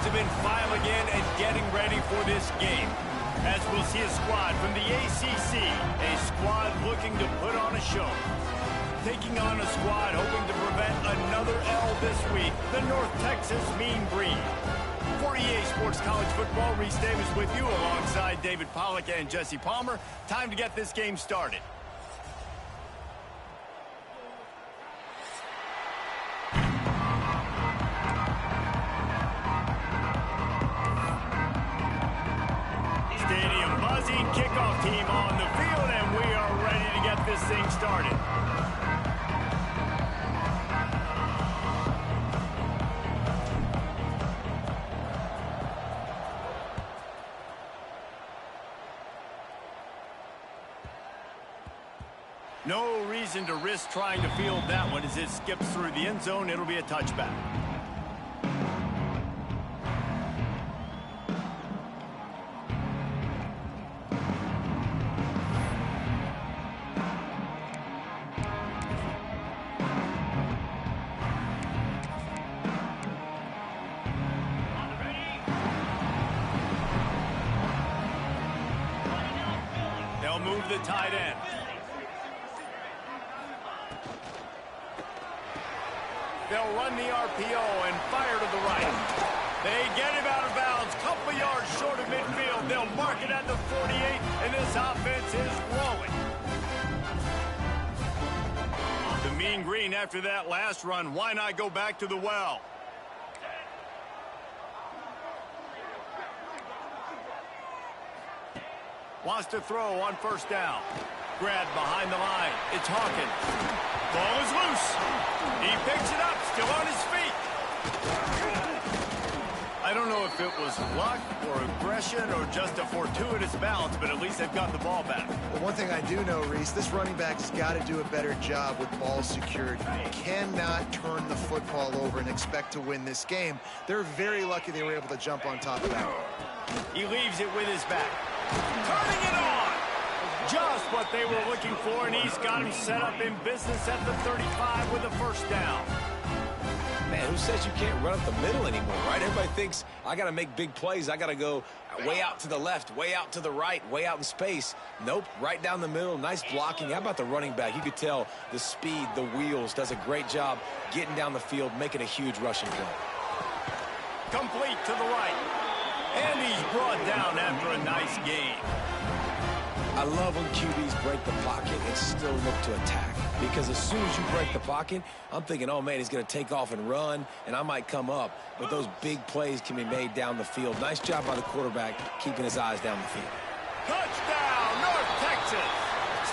fans have been filing in and getting ready for this game. As we'll see a squad from the ACC, a squad looking to put on a show. Taking on a squad hoping to prevent another L this week, the North Texas Mean Green. For EA Sports College Football, Reese Davis with you alongside David Pollack and Jesse Palmer. Time to get this game started. Stadium buzzing, kickoff team on the field, and we are ready to get this thing started. No reason to risk trying to field that one. As it skips through the end zone, it'll be a touchback. They'll move the tight end. They'll run the RPO and fire to the right. They get him out of bounds, couple yards short of midfield. They'll mark it at the 48, and this offense is rolling. The Mean Green after that last run, why not go back to the well? Wants to throw on first down. Grabbed behind the line. It's Hawkins. Ball is loose. He picks it up, still on his feet. I don't know if it was luck or aggression or just a fortuitous bounce, but at least they've got the ball back. Well, one thing I do know, Reese, this running back's got to do a better job with ball security. You cannot turn the football over and expect to win this game. They're very lucky they were able to jump on top of that. He leaves it with his back. Turning it on! Just what they were looking for, and he's got him set up in business at the 35 with a first down. Man, who says you can't run up the middle anymore, right? Everybody thinks, I got to make big plays. I got to go way out to the left, way out to the right, way out in space. Nope, right down the middle. Nice blocking. How about the running back? You could tell the speed, the wheels, does a great job getting down the field, making a huge rushing play. Complete to the right. And he's brought down after a nice game. I love when QBs break the pocket and still look to attack. Because as soon as you break the pocket, I'm thinking, oh, man, he's going to take off and run, and I might come up. But those big plays can be made down the field. Nice job by the quarterback keeping his eyes down the field. Touchdown, North Texas.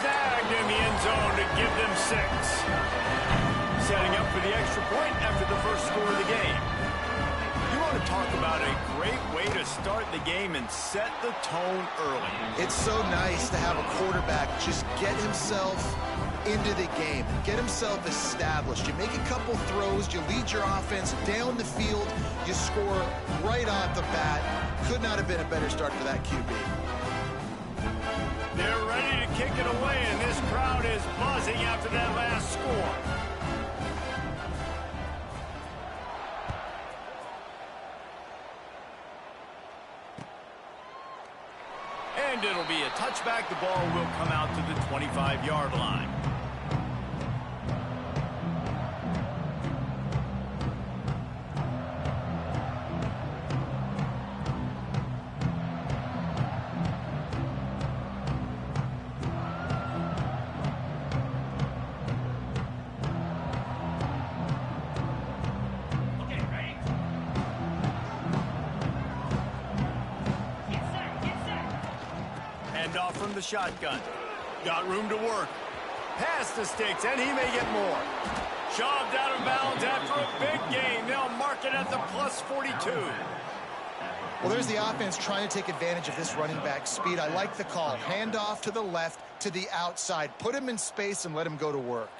Snagged in the end zone to give them 6. Setting up for the extra point after the first score of the game. You want to talk about a great way to start the game and set the tone early. It's so nice to have a quarterback just get himself into the game, get himself established. You make a couple throws, you lead your offense down the field, you score right off the bat. Could not have been a better start for that QB. They're ready to kick it away, and this crowd is buzzing after that last score. And it'll be a touchback. The ball will come out to the 25-yard line. Off from the shotgun. Got room to work. Past the sticks, and he may get more. Shoved out of bounds after a big gain. They'll mark it at the plus 42. Well, there's the offense trying to take advantage of this running back speed. I like the call. Hand off to the left, to the outside. Put him in space and let him go to work.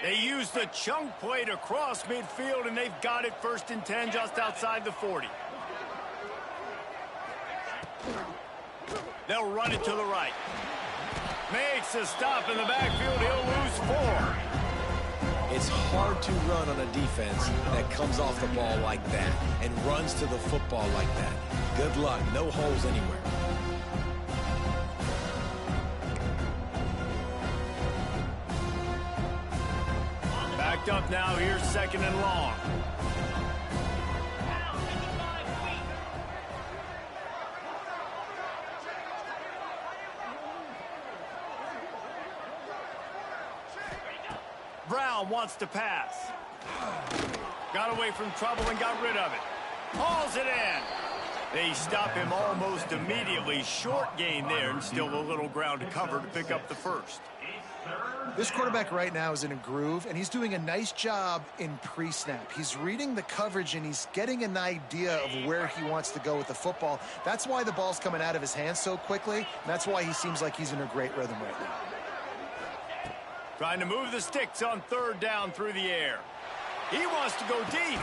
They use the chunk play to cross midfield, and they've got it 1st and 10 just outside the 40. They'll run it to the right. Makes a stop in the backfield. He'll lose 4. It's hard to run on a defense that comes off the ball like that and runs to the football like that. Good luck. No holes anywhere. Backed up now. Here's 2nd and long. Brown wants to pass. Got away from trouble and got rid of it. Hauls it in. They stop him almost immediately. Short gain there and still a little ground to cover to pick up the first. This quarterback right now is in a groove, and he's doing a nice job in pre-snap. He's reading the coverage, and he's getting an idea of where he wants to go with the football. That's why the ball's coming out of his hands so quickly, and that's why he seems like he's in a great rhythm right now. Trying to move the sticks on 3rd down through the air. He wants to go deep.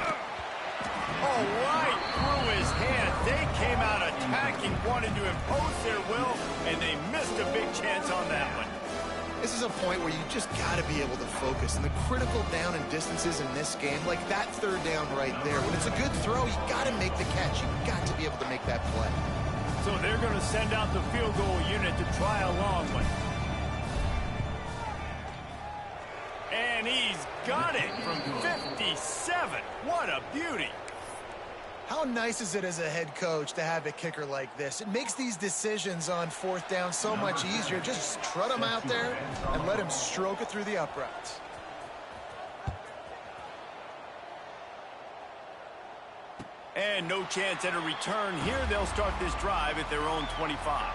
Oh, right through his hand. They came out attacking, wanted to impose their will, and they missed a big chance on that one. This is a point where you just got to be able to focus. And the critical down and distances in this game, like that 3rd down right there, when it's a good throw, you got to make the catch. You've got to be able to make that play. So they're going to send out the field goal unit to try a long one. And he's got it from 57. What a beauty. How nice is it as a head coach to have a kicker like this? It makes these decisions on 4th down so much easier. Just trot him out there and let him stroke it through the uprights. And no chance at a return here. They'll start this drive at their own 25.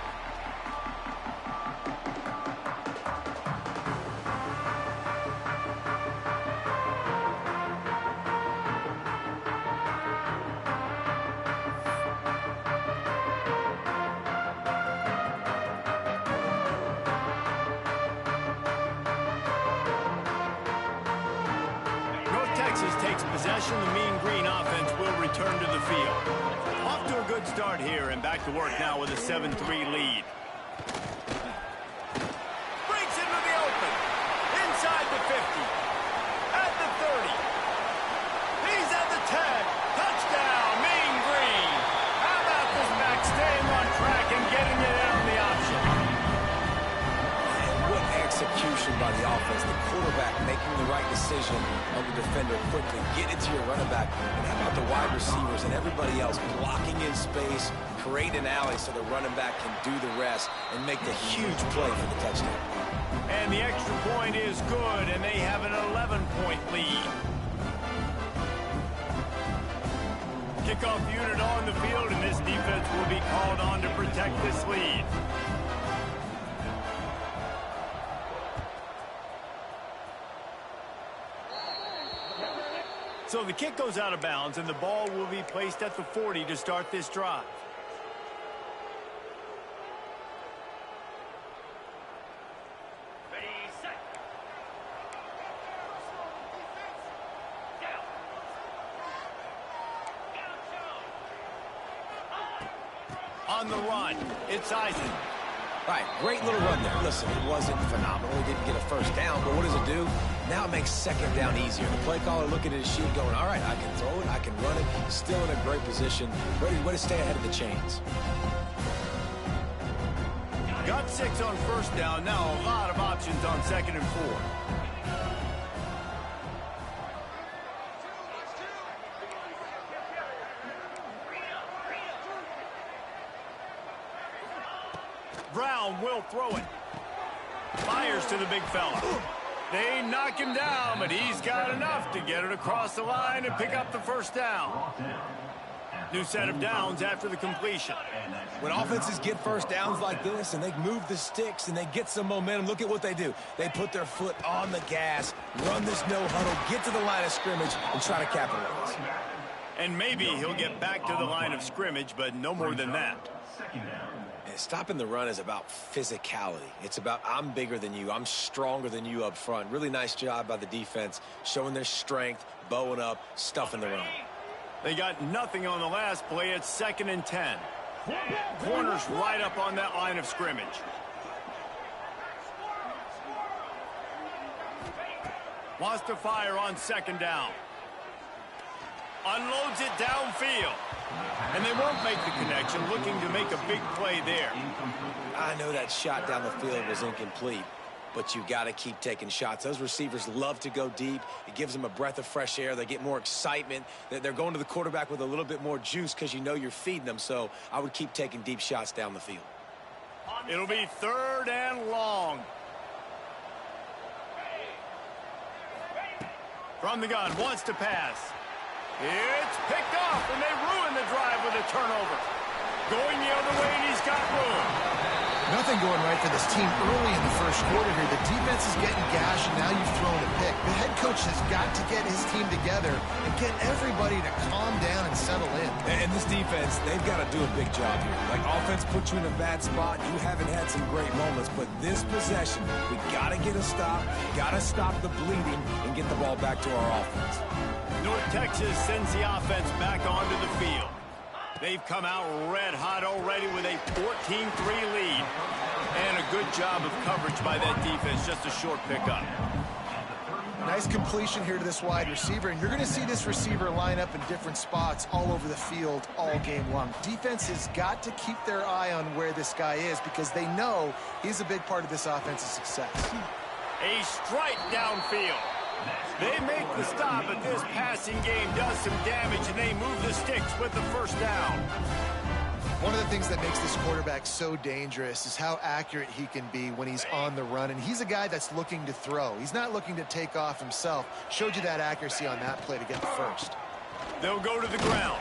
Takes possession. The Mean Green offense will return to the field. Off to a good start here and back to work now with a 7-3 lead. Breaks into the open. Inside the 50. At the 30. He's at the 10. Touchdown, Mean Green. How about this back staying on track and getting it in on the option? And what execution by the offense. The quarterback making the right decision on the defender quickly. Get it to your running back. And how about the wide receivers and everybody else blocking in space, create an alley so the running back can do the rest and make the huge play for the touchdown. And the extra point is good, and they have an 11-point lead. Kickoff unit on the field, and this defense will be called on to protect this lead. So the kick goes out of bounds, and the ball will be placed at the 40 to start this drive. Ready, set. On the run, it's Eisen. All right, great little run there. Listen, it wasn't phenomenal. He didn't get a first down, but what does it do? Now it makes 2nd down easier. The play caller looking at his sheet going, all right, I can throw it, I can run it. Still in a great position. Ready to stay ahead of the chains. Got 6 on 1st down. Now a lot of options on 2nd and 4. Brown will throw it. Fires to the big fella. They knock him down, but he's got enough to get it across the line and pick up the 1st down. New set of downs after the completion. When offenses get 1st downs like this and they move the sticks and they get some momentum, look at what they do. They put their foot on the gas, run this no huddle, get to the line of scrimmage, and try to capitalize. And maybe he'll get back to the line of scrimmage, but no more than that. Stopping the run is about physicality. It's about I'm bigger than you. I'm stronger than you up front. Really nice job by the defense, showing their strength, bowing up, stuffing the run. They got nothing on the last play. It's 2nd and 10. Corners right up on that line of scrimmage. Wants to fire on second down. Unloads it downfield. And they won't make the connection, looking to make a big play there. I know that shot down the field was incomplete, but you got to keep taking shots. Those receivers love to go deep. It gives them a breath of fresh air. They get more excitement. They're going to the quarterback with a little bit more juice because you know you're feeding them. So I would keep taking deep shots down the field. It'll be 3rd and long. From the gun, wants to pass. It's picked off, and they ruin the drive with a turnover. Going the other way, and he's got room. Nothing going right for this team early in the first quarter here. The defense is getting gashed, and now you've thrown a pick. The head coach has got to get his team together and get everybody to calm down and settle in. And this defense, they've got to do a big job here. Like, offense put you in a bad spot. You haven't had some great moments, but this possession, we got to get a stop, got to stop the bleeding, and get the ball back to our offense. North Texas sends the offense back onto the field. They've come out red hot already with a 14-3 lead. And a good job of coverage by that defense, just a short pickup. Nice completion here to this wide receiver, and you're going to see this receiver line up in different spots all over the field all game long. Defense has got to keep their eye on where this guy is because they know he's a big part of this offense's success. A strike downfield. They make the stop, but this passing game does some damage, and they move the sticks with the first down. One of the things that makes this quarterback so dangerous is how accurate he can be when he's on the run, and he's a guy that's looking to throw. He's not looking to take off himself. Showed you that accuracy on that play to get the first. They'll go to the ground.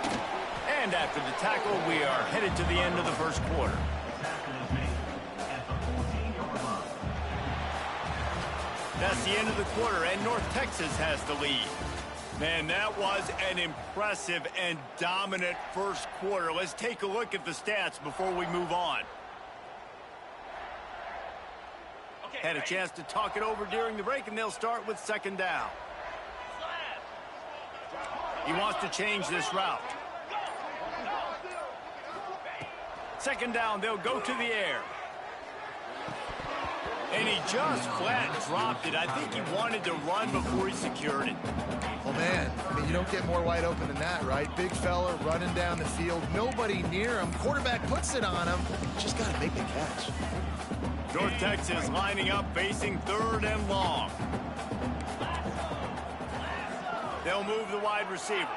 And after the tackle, we are headed to the end of the first quarter. That's the end of the quarter, and North Texas has the lead. Man, that was an impressive and dominant first quarter. Let's take a look at the stats before we move on. Had a chance to talk it over during the break, and they'll start with second down. He wants to change this route. Second down, they'll go to the air. And he just flat dropped it. I think he wanted to run before he secured it. Well, man, I mean, you don't get more wide open than that, right? Big fella running down the field. Nobody near him. Quarterback puts it on him. Just got to make the catch. North Texas lining up, facing 3rd and long. They'll move the wide receiver.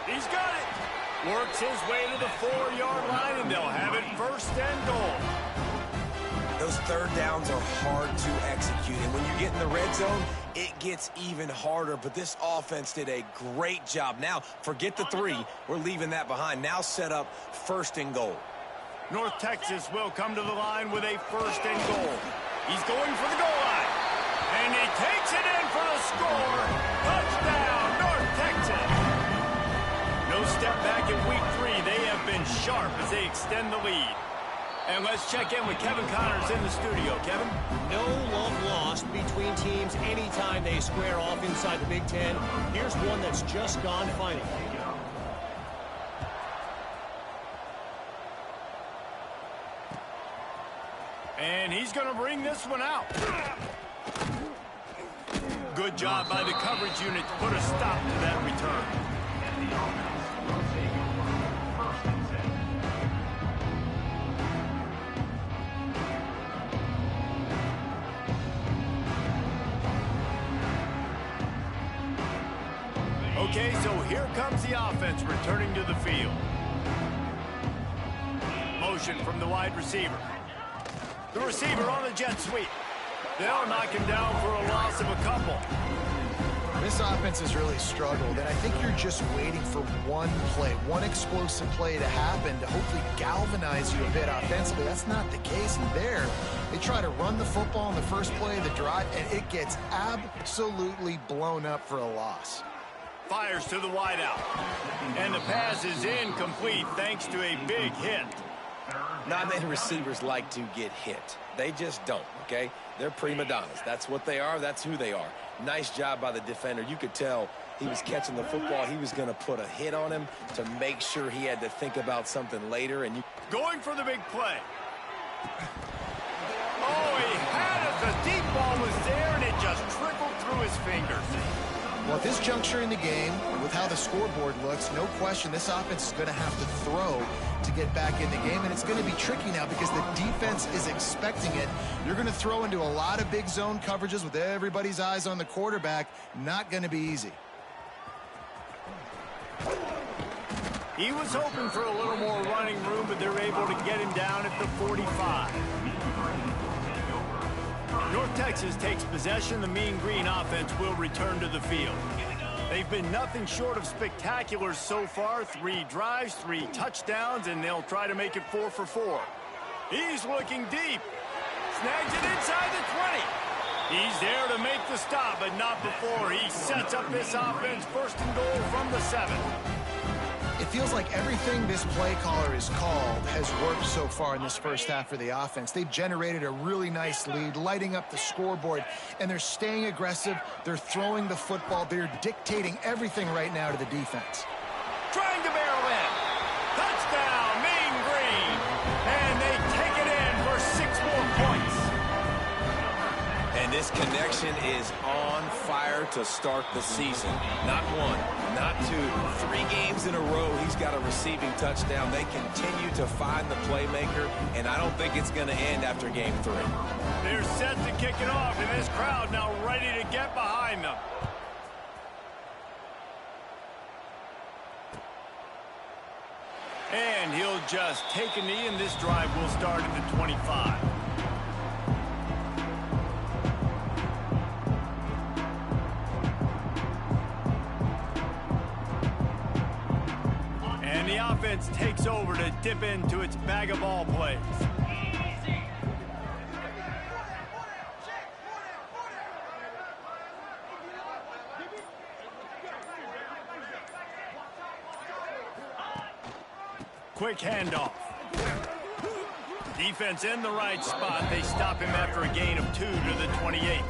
He's got it. Works his way to the 4-yard line, and they'll have it 1st and goal. Those third downs are hard to execute, and when you get in the red zone, it gets even harder, but this offense did a great job. Now, forget the 3. We're leaving that behind. Now set up 1st and goal. North Texas will come to the line with a 1st and goal. He's going for the goal line, and he takes it in for the score. Touchdown, North Texas. No step back in week 3. They have been sharp as they extend the lead. And let's check in with Kevin Connors in the studio. Kevin? No love lost between teams anytime they square off inside the Big Ten. Here's one that's just gone final. And he's going to bring this one out. Good job by the coverage unit to put a stop to that return. Okay, so here comes the offense returning to the field. Motion from the wide receiver. The receiver on the jet sweep. They'll knock him down for a loss of a couple. This offense has really struggled, and I think you're just waiting for one play, one explosive play to happen to hopefully galvanize you a bit offensively. That's not the case, and there, they try to run the football in the first play of the drive, and it gets absolutely blown up for a loss. Fires to the wideout. And the pass is incomplete thanks to a big hit. Not many receivers like to get hit. They just don't, okay? They're prima donnas. That's what they are. That's who they are. Nice job by the defender. You could tell he was catching the football. He was going to put a hit on him to make sure he had to think about something later. And going for the big play. Oh, he had it. The deep ball was there. fingers. Well, at this juncture in the game, with how the scoreboard looks, no question this offense is going to have to throw to get back in the game, and it's going to be tricky now because the defense is expecting it. You're going to throw into a lot of big zone coverages with everybody's eyes on the quarterback. Not going to be easy. He was hoping for a little more running room, but they're able to get him down at the 45. North Texas takes possession. The Mean Green offense will return to the field. They've been nothing short of spectacular so far. 3 drives, 3 touchdowns, and they'll try to make it 4 for 4. He's looking deep. Snags it inside the 20. He's there to make the stop, but not before he sets up this offense first and goal from the 7. It feels like everything this play caller has called has worked so far in this first half for the offense. They've generated a really nice lead, lighting up the scoreboard, and they're staying aggressive. They're throwing the football. They're dictating everything right now to the defense. Trying to barrel in. Touchdown, Mean Green. And they take it in for 6 more points. And this connection is on fire to start the season. Not 1, not 2, 3 games in a row he's got a receiving touchdown. They continue to find the playmaker, and I don't think it's going to end after game 3. They're set to kick it off, and this crowd now ready to get behind them. And he'll just take a knee, and this drive will start at the 25. And the offense takes over to dip into its bag of ball plays. Quick handoff. Defense in the right spot. They stop him after a gain of 2 to the 28.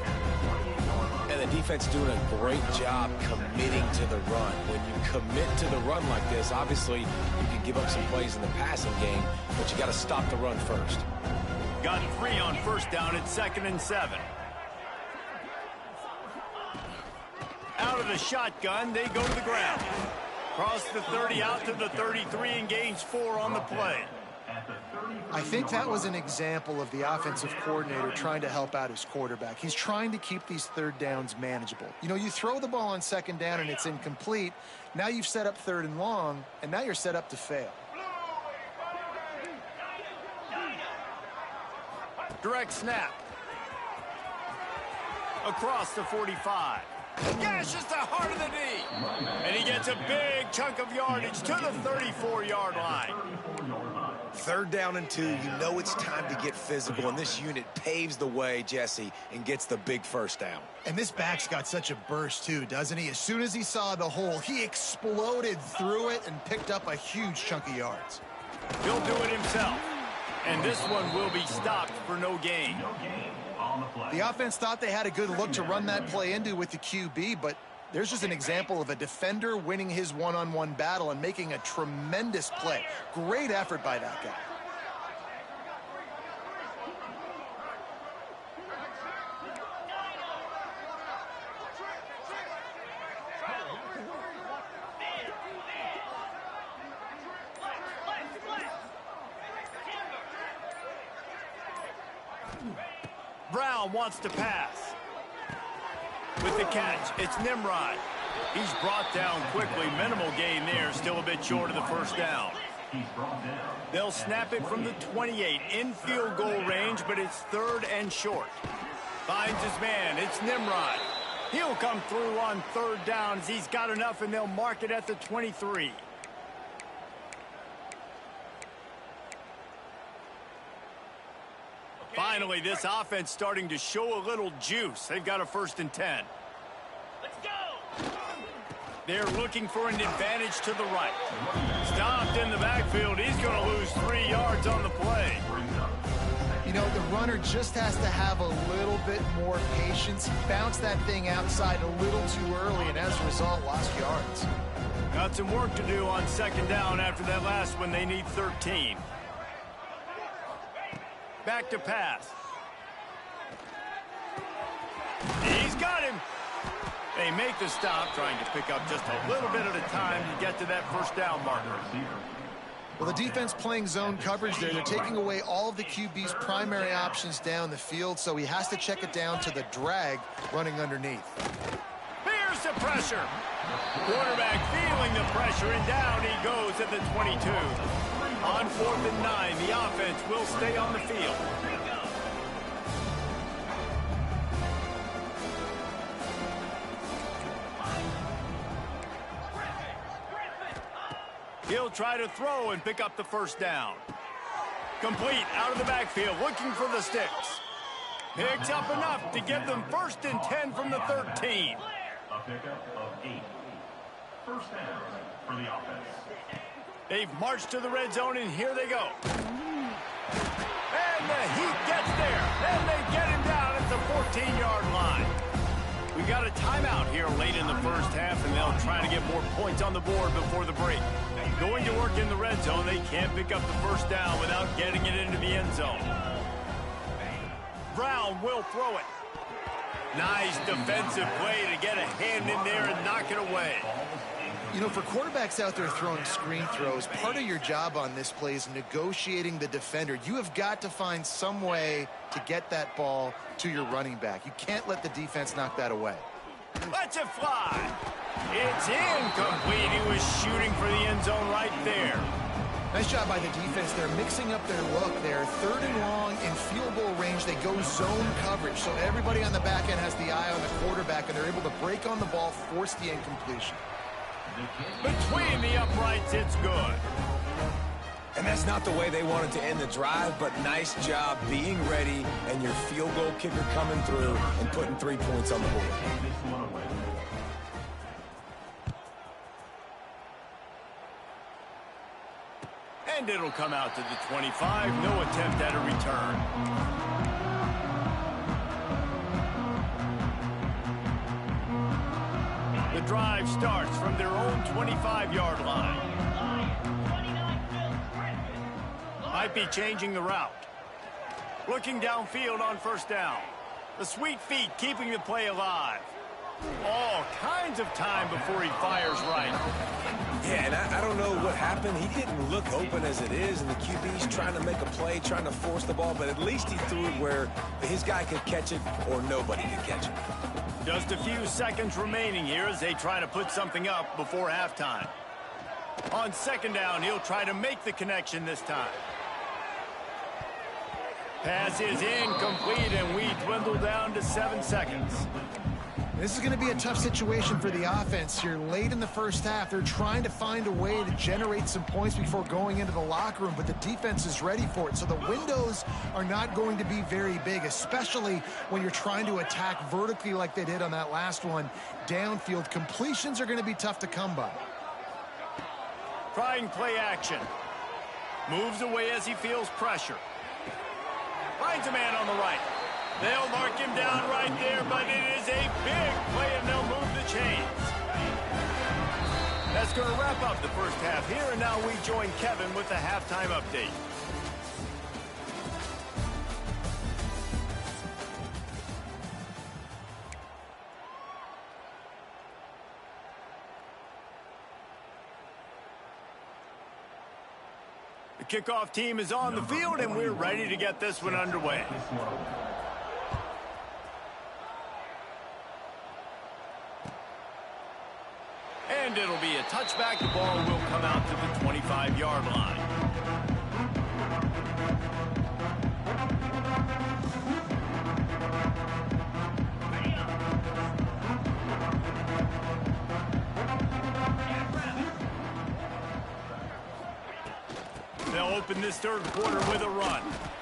And the defense doing a great job committing to the run. When you commit to the run like this, obviously you can give up some plays in the passing game, but you got to stop the run first. Got 3 on first down at 2nd and 7. Out of the shotgun, they go to the ground. Cross the 30 out to the 33 and gains 4 on the play. I think that was an example of the offensive coordinator trying to help out his quarterback. He's trying to keep these 3rd downs manageable. You know, you throw the ball on 2nd down and it's incomplete. Now you've set up 3rd and long, and now you're set up to fail. Direct snap. Across the 45. Gashes the heart of the knee. And he gets a big chunk of yardage to the 34-yard line. 3rd down and 2, you know it's time to get physical, and this unit paves the way, Jesse, and gets the big first down. And this back's got such a burst, too, doesn't he? As soon as he saw the hole, he exploded through it and picked up a huge chunk of yards. He'll do it himself. And this one will be stopped for no gain. The offense thought they had a good look to run that play into with the QB, but there's just an example of a defender winning his one-on-one battle and making a tremendous play. Great effort by that guy. Brown wants to pass. With the catch, it's Nimrod. He's brought down quickly. Minimal gain there, still a bit short of the first down. They'll snap it from the 28 in field goal range, but it's 3rd and short. Finds his man. It's Nimrod. He'll come through on 3rd down as he's got enough, and they'll mark it at the 23. Finally, this offense starting to show a little juice. They've got a 1st and 10. Let's go! They're looking for an advantage to the right. Stopped in the backfield. He's going to lose 3 yards on the play. You know, the runner just has to have a little bit more patience. Bounce that thing outside a little too early, and as a result, lost yards. Got some work to do on 2nd down after that last one. They need 13. Back to pass. He's got him. They make the stop, trying to pick up just a little bit at a time to get to that first down marker. Well, the defense playing zone coverage there. They're taking away all of the QB's primary options down the field, so he has to check it down to the drag running underneath. Here's the pressure. Quarterback feeling the pressure, and down he goes at the 22. On 4th and 9, the offense will stay on the field. He'll try to throw and pick up the first down. Complete out of the backfield, looking for the sticks. Picks up enough to give them 1st and 10 from the 13. A pickup of 8. First down for the offense. They've marched to the red zone, and here they go. And the Heat gets there. And they get him down at the 14-yard line. We've got a timeout here late in the first half, and they'll try to get more points on the board before the break. Going to work in the red zone, they can't pick up the first down without getting it into the end zone. Brown will throw it. Nice defensive play to get a hand in there and knock it away. You know, for quarterbacks out there throwing screen throws, part of your job on this play is negotiating the defender. You have got to find some way to get that ball to your running back. You can't let the defense knock that away. Lets it fly. It's incomplete. He was shooting for the end zone right there. Nice job by the defense. They're mixing up their look there. 3rd and long in field goal range. They go zone coverage. So everybody on the back end has the eye on the quarterback, and they're able to break on the ball, force the incompletion. Between the uprights, it's good. And that's not the way they wanted to end the drive, but nice job being ready and your field goal kicker coming through and putting 3 points on the board. And it'll come out to the 25. No attempt at a return. The drive starts from their own 25-yard line. Might be changing the route. Looking downfield on first down. The sweet feet keeping the play alive. All kinds of time before he fires right. Yeah, and I don't know what happened. He didn't look open as it is, and the QB's trying to make a play, trying to force the ball, but at least he threw it where his guy could catch it or nobody could catch it. Just a few seconds remaining here as they try to put something up before halftime. On 2nd down, he'll try to make the connection this time. Pass is incomplete, and we dwindle down to 7 seconds. This is going to be a tough situation for the offense here. Late in the first half, they're trying to find a way to generate some points before going into the locker room, but the defense is ready for it. So the windows are not going to be very big, especially when you're trying to attack vertically like they did on that last one. Downfield completions are going to be tough to come by. Trying play action. Moves away as he feels pressure. Finds a man on the right. They'll mark him down right there, but it is a big play, and they'll move the chains. That's going to wrap up the first half here, and now we join Kevin with the halftime update. The kickoff team is on the field, and we're ready to get this one underway. And it'll be a touchback. The ball will come out to the 25-yard line. They'll open this 3rd quarter with a run.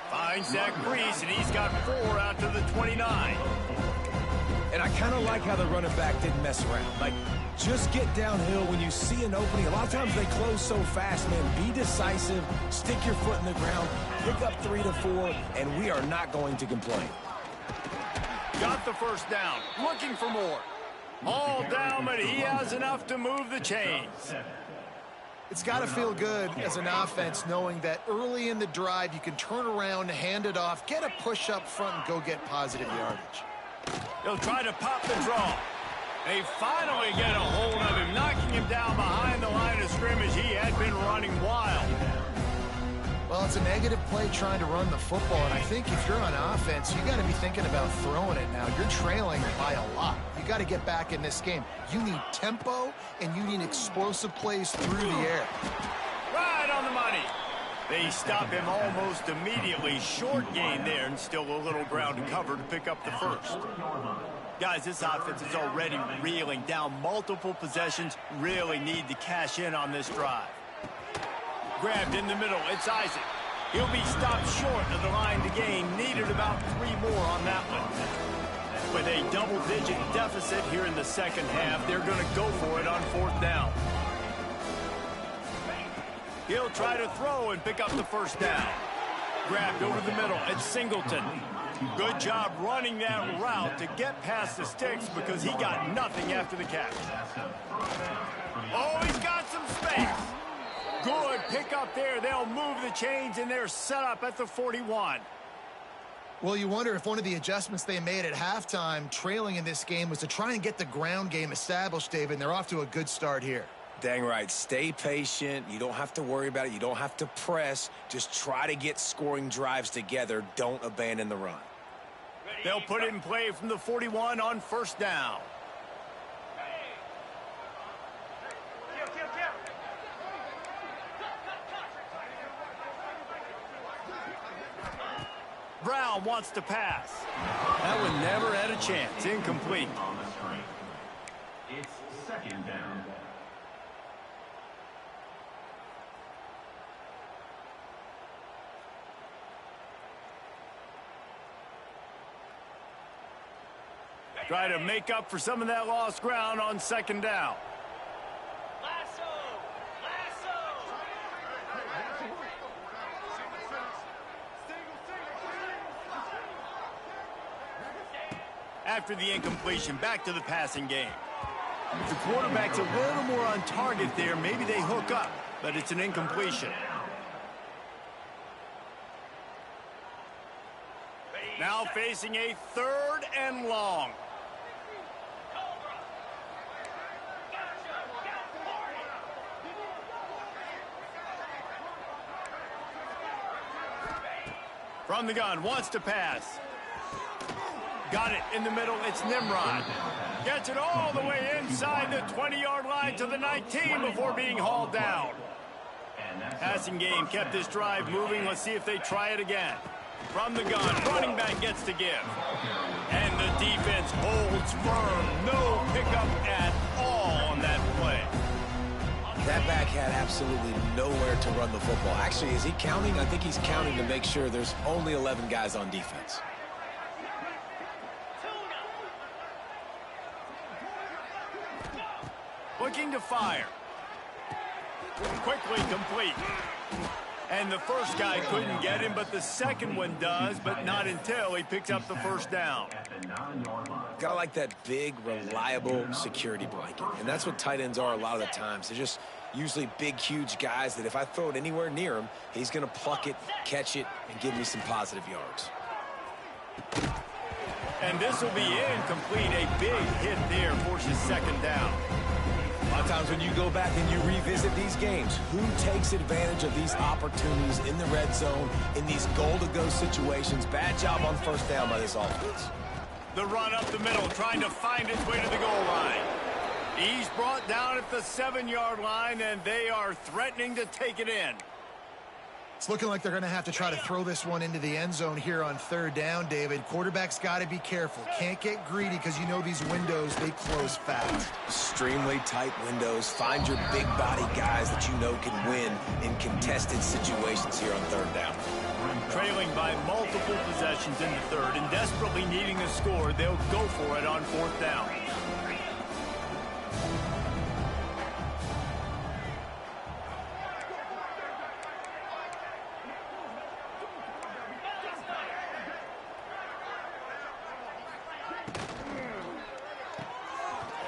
Finds Zach Brees, and he's got 4 out to the 29. And I kind of like how the running back didn't mess around. Like, just get downhill when you see an opening. A lot of times they close so fast, man. Be decisive, stick your foot in the ground, pick up 3 to 4, and we are not going to complain. Got the first down, looking for more. All down, but he has enough to move the chains. It's got to feel good as an offense knowing that early in the drive you can turn around, hand it off, get a push up front, and go get positive yardage. He'll try to pop the draw. They finally get a hold of him, knocking him down behind the line of scrimmage. He had been running wild. Well, it's a negative play trying to run the football, and I think if you're on offense, you got to be thinking about throwing it now. You're trailing by a lot. You got to get back in this game. You need tempo, and you need explosive plays through the air. Right on the money. They stop him almost immediately. Short gain there, and still a little ground to cover to pick up the first. Guys, this offense is already reeling down multiple possessions. Really need to cash in on this drive. Grabbed in the middle, it's Isaac. He'll be stopped short of the line to gain. Needed about 3 more on that one. With a double-digit deficit here in the second half, they're going to go for it on 4th down. He'll try to throw and pick up the first down. Grabbed over the middle, it's Singleton. Good job running that route to get past the sticks because he got nothing after the catch. Oh, he's got some space. Good pick up there. They'll move the chains, and they're set up at the 41. Well, you wonder if one of the adjustments they made at halftime, trailing in this game, was to try and get the ground game established, David, and they're off to a good start here. Dang right. Stay patient. You don't have to worry about it. You don't have to press. Just try to get scoring drives together. Don't abandon the run. They'll put it in play from the 41 on 1st down. Brown wants to pass. That one never had a chance. Incomplete. On the screen. It's 2nd down. Try to make up for some of that lost ground on 2nd down. After the incompletion, back to the passing game. If the quarterback's a little more on target there, maybe they hook up, but it's an incompletion. Now facing a 3rd and long. From the gun, wants to pass. Got it in the middle, it's Nimrod. Gets it all the way inside the 20-yard line to the 19 before being hauled down. Passing game kept this drive moving. Let's see if they try it again. From the gun, running back gets to give. And the defense holds firm. No pickup at all on that play. That back had absolutely nowhere to run the football. Actually, is he counting? I think he's counting to make sure there's only 11 guys on defense. Looking to fire. Quickly complete. And the first guy couldn't get him, but the second one does, but not until he picks up the 1st down. Gotta like that big, reliable security blanket. And that's what tight ends are a lot of the times. They're just usually big, huge guys that if I throw it anywhere near him, he's going to pluck it, catch it, and give me some positive yards. And this will be incomplete. A big hit there forces 2nd down. A lot of times when you go back and you revisit these games, who takes advantage of these opportunities in the red zone, in these goal-to-go situations? Bad job on 1st down by this offense. The run up the middle, trying to find its way to the goal line. He's brought down at the 7-yard line, and they are threatening to take it in. It's looking like they're going to have to try to throw this one into the end zone here on 3rd down, David. Quarterback's got to be careful. Can't get greedy because you know these windows, they close fast. Extremely tight windows. Find your big body guys that you know can win in contested situations here on 3rd down. Trailing by multiple possessions in the 3rd and desperately needing a score, they'll go for it on 4th down.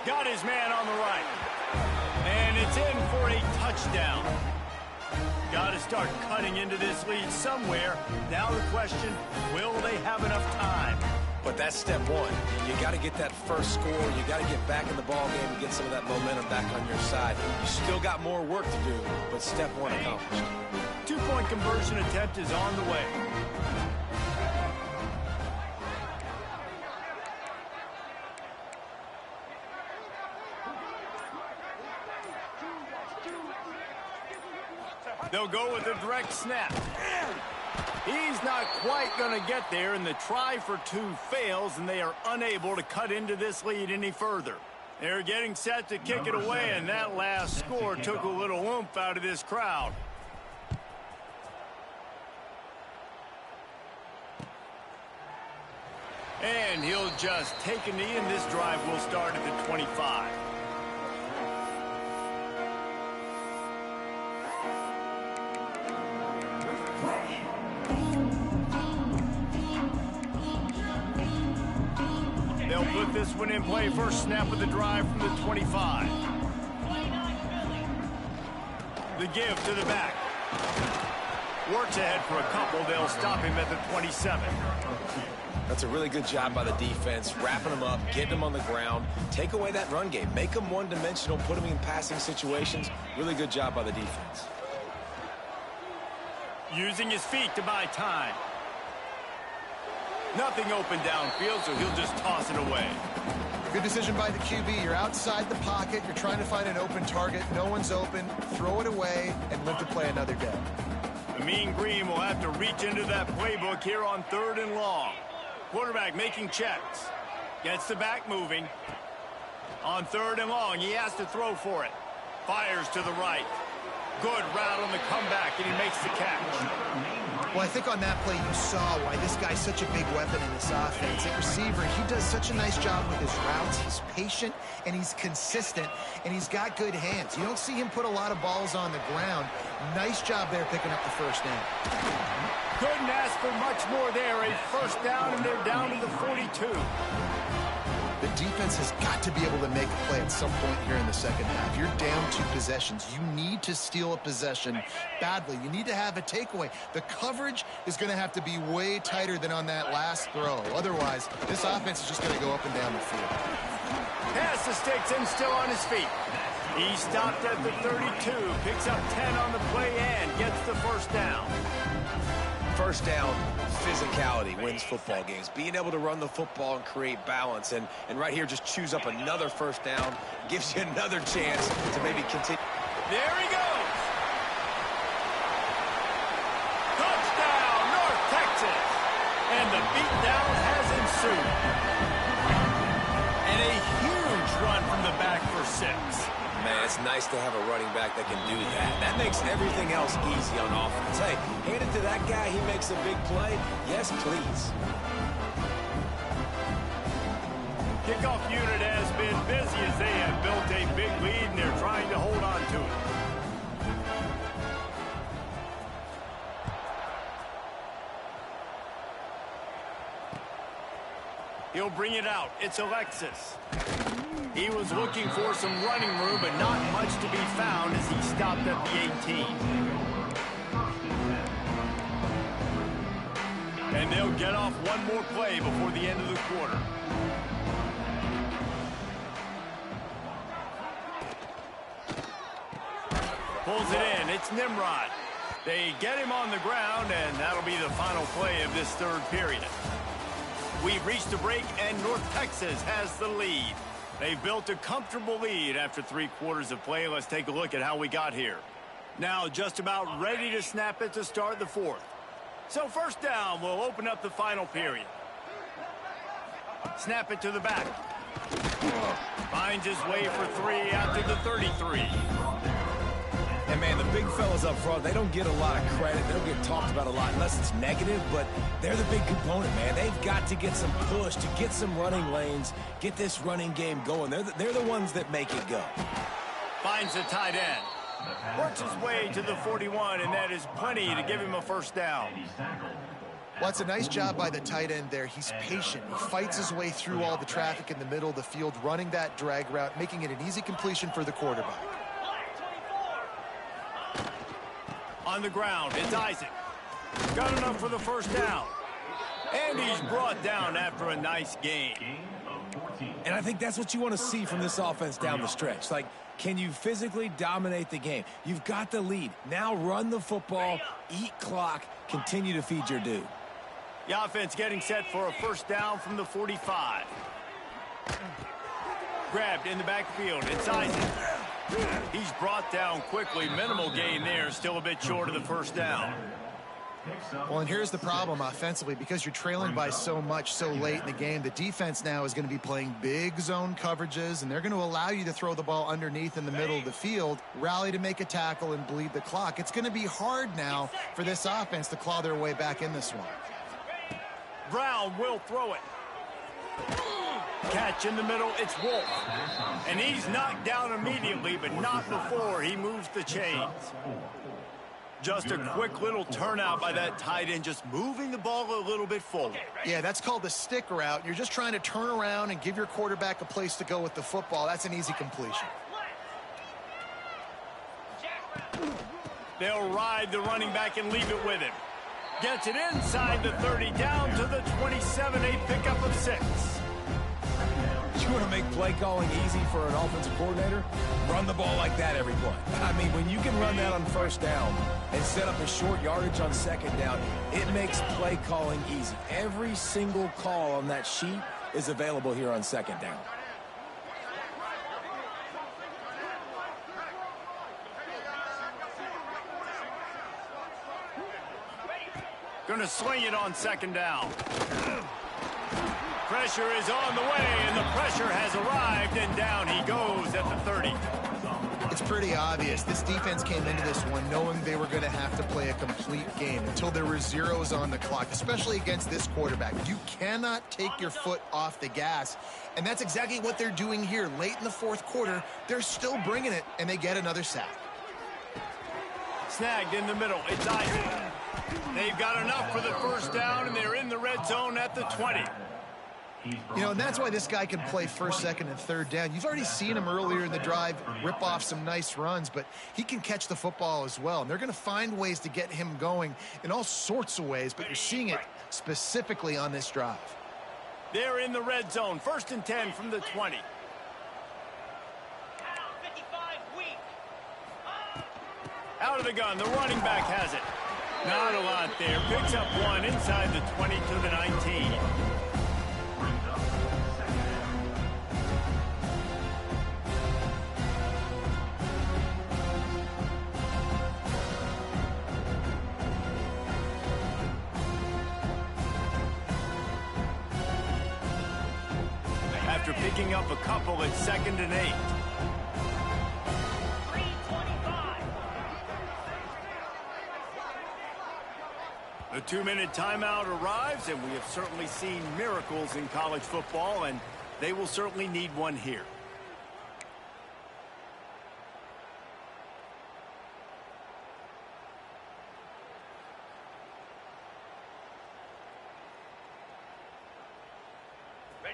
Got his man on the right. And it's in for a touchdown. Got to start cutting into this lead somewhere. Now the question, will they have enough time? But that's step one. You got to get that first score. You got to get back in the ball game and get some of that momentum back on your side. You still got more work to do, but step one accomplished. 2-point conversion attempt is on the way. They'll go with a direct snap. He's not quite going to get there, and the try for two fails, and they are unable to cut into this lead any further. They're getting set to kick it away, and that last score took a little oomph out of this crowd. And he'll just take a knee, and this drive will start at the 25. They'll put this one in play. First snap of the drive from the 25. The give to the back. Works ahead for a couple. They'll stop him at the 27. That's a really good job by the defense, wrapping them up, getting them on the ground. Take away that run game. Make them one-dimensional, put them in passing situations. Really good job by the defense. Using his feet to buy time. Nothing open downfield, so he'll just toss it away. Good decision by the QB. You're outside the pocket. You're trying to find an open target. No one's open. Throw it away and live to play another day. The Mean Green will have to reach into that playbook here on 3rd and long. Quarterback making checks. Gets the back moving. On 3rd and long, he has to throw for it. Fires to the right. Good route on the comeback, and he makes the catch. Well, I think on that play you saw why this guy's such a big weapon in this offense. At receiver, he does such a nice job with his routes. He's patient, and he's consistent, and he's got good hands. You don't see him put a lot of balls on the ground. Nice job there picking up the first down. Couldn't ask for much more there. A first down, and they're down to the 42. The defense has got to be able to make a play at some point here in the second half. You're down 2 possessions. You need to steal a possession badly. You need to have a takeaway. The coverage is going to have to be way tighter than on that last throw. Otherwise, this offense is just going to go up and down the field. Pass the sticks and still on his feet. He stopped at the 32, picks up 10 on the play and gets the first down. First down, physicality wins football games. Being able to run the football and create balance. And right here, just choose up another first down. Gives you another chance to maybe continue. There he goes. Touchdown, North Texas. And the beatdown has ensued. And a huge run from the back for 6. Man, it's nice to have a running back that can do that. That makes everything else easy on offense. Hey, hand it to that guy. He makes a big play. Yes, please. Kickoff unit has been busy as they have built a big lead, and they're trying to hold on to it. He'll bring it out. It's Alexis. He was looking for some running room, but not much to be found as he stopped at the 18. And they'll get off one more play before the end of the quarter. Pulls it in. It's Nimrod. They get him on the ground, and that'll be the final play of this 3rd period. We've reached a break, and North Texas has the lead. They've built a comfortable lead after 3 quarters of play. Let's take a look at how we got here. Now just about ready to snap it to start the 4th. So first down will open up the final period. Snap it to the back. Finds his way for 3 out to the 33. And, man, the big fellas up front, they don't get a lot of credit. They don't get talked about a lot unless it's negative, but they're the big component, man. They've got to get some push, to get some running lanes, get this running game going. They're the ones that make it go. Finds the tight end. Works his way to the 41, and that is plenty to give him a first down. Well, it's a nice job by the tight end there. He's patient. He fights his way through all the traffic in the middle of the field, running that drag route, making it an easy completion for the quarterback. On the ground, it's Isaac. Got enough for the first down. And he's brought down after a nice gain. And I think that's what you want to see from this offense down the stretch. Like, can you physically dominate the game? You've got the lead. Now run the football, eat clock, continue to feed your dude. The offense getting set for a first down from the 45. Grabbed in the backfield. It's Isaac. He's brought down quickly. Minimal gain there. Still a bit short of the first down. Well, and here's the problem offensively. Because you're trailing by so much so late in the game, the defense now is going to be playing big zone coverages, and they're going to allow you to throw the ball underneath in the middle of the field, rally to make a tackle, and bleed the clock. It's going to be hard now for this offense to claw their way back in this one. Brown will throw it. Catch in the middle, it's Wolf. And he's knocked down immediately, but not before he moves the chains. Just a quick little turnout by that tight end, just moving the ball a little bit forward. Yeah, that's called the stick route. You're just trying to turn around and give your quarterback a place to go with the football. That's an easy completion. They'll ride the running back and leave it with him. Gets it inside the 30, down to the 27, a pickup of 6. You want to make play calling easy for an offensive coordinator? Run the ball like that every play. I mean, when you can run that on first down and set up a short yardage on second down, it makes play calling easy. Every single call on that sheet is available here on second down. Gonna swing it on second down. Pressure is on the way, and the pressure has arrived, and down he goes at the 30. It's pretty obvious. This defense came into this one knowing they were going to have to play a complete game until there were zeros on the clock, especially against this quarterback. You cannot take your foot off the gas, and that's exactly what they're doing here. Late in the fourth quarter, they're still bringing it, and they get another sack. Snagged in the middle. It's Isaac. They've got enough for the first down, and they're in the red zone at the 20. You know, and that's why this guy can play first, second, and third down. You've already seen him earlier in the drive rip off some nice runs, but he can catch the football as well. And they're going to find ways to get him going in all sorts of ways, but you're seeing it specifically on this drive. They're in the red zone. First and 10 from the 20. Out of the gun. The running back has it. Not a lot there. Picks up one inside the 20 to the 19. After picking up a couple, it's second and 8. The 2-minute timeout arrives, and we have certainly seen miracles in college football, and they will certainly need one here.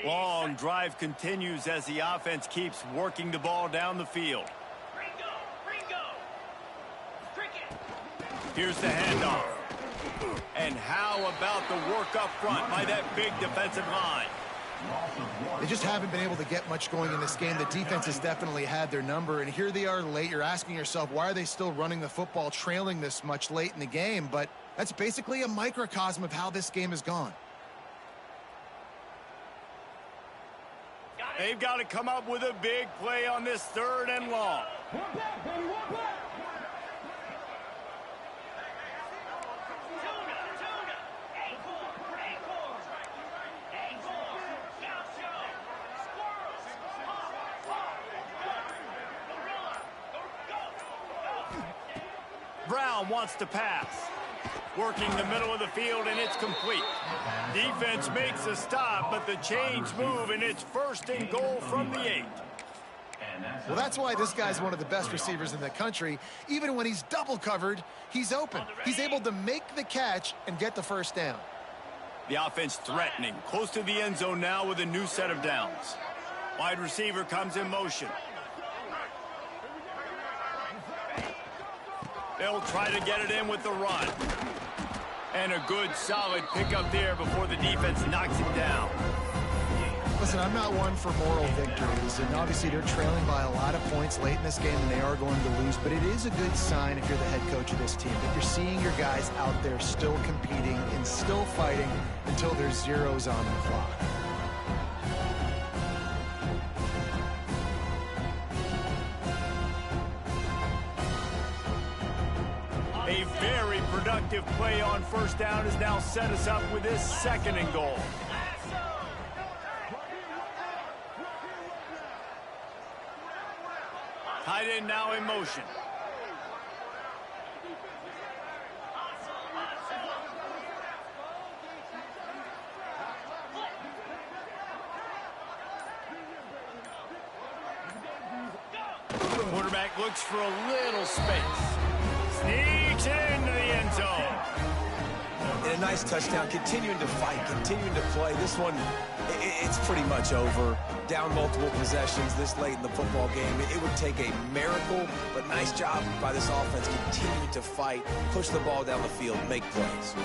Long drive continues as the offense keeps working the ball down the field. Here's the handoff. And how about the work up front by that big defensive line? They just haven't been able to get much going in this game. The defense has definitely had their number, and here they are late. You're asking yourself, why are they still running the football, trailing this much late in the game? But that's basically a microcosm of how this game has gone. They've got to come up with a big play on this third and long. Brown wants to pass. Working the middle of the field, and it's complete. Defense makes a stop, but the chains move, and it's first and goal from the 8. Well, that's why this guy's one of the best receivers in the country. Even when he's double covered, he's open. He's able to make the catch and get the first down. The offense threatening, close to the end zone now with a new set of downs. Wide receiver comes in motion. They'll try to get it in with the run. And a good, solid pickup there before the defense knocks him down. Listen, I'm not one for moral victories, and obviously they're trailing by a lot of points late in this game, and they are going to lose, but it is a good sign if you're the head coach of this team, that you're seeing your guys out there still competing and still fighting until there's zeros on the clock. A very productive play on first down has now set us up with this 2nd and goal. Tight end now in motion. Quarterback looks for a little space. Sneaks into the end zone. And a nice touchdown, continuing to fight, continuing to play. This one, it's pretty much over. Down multiple possessions this late in the football game. It would take a miracle, but nice job by this offense continuing to fight, push the ball down the field, make plays.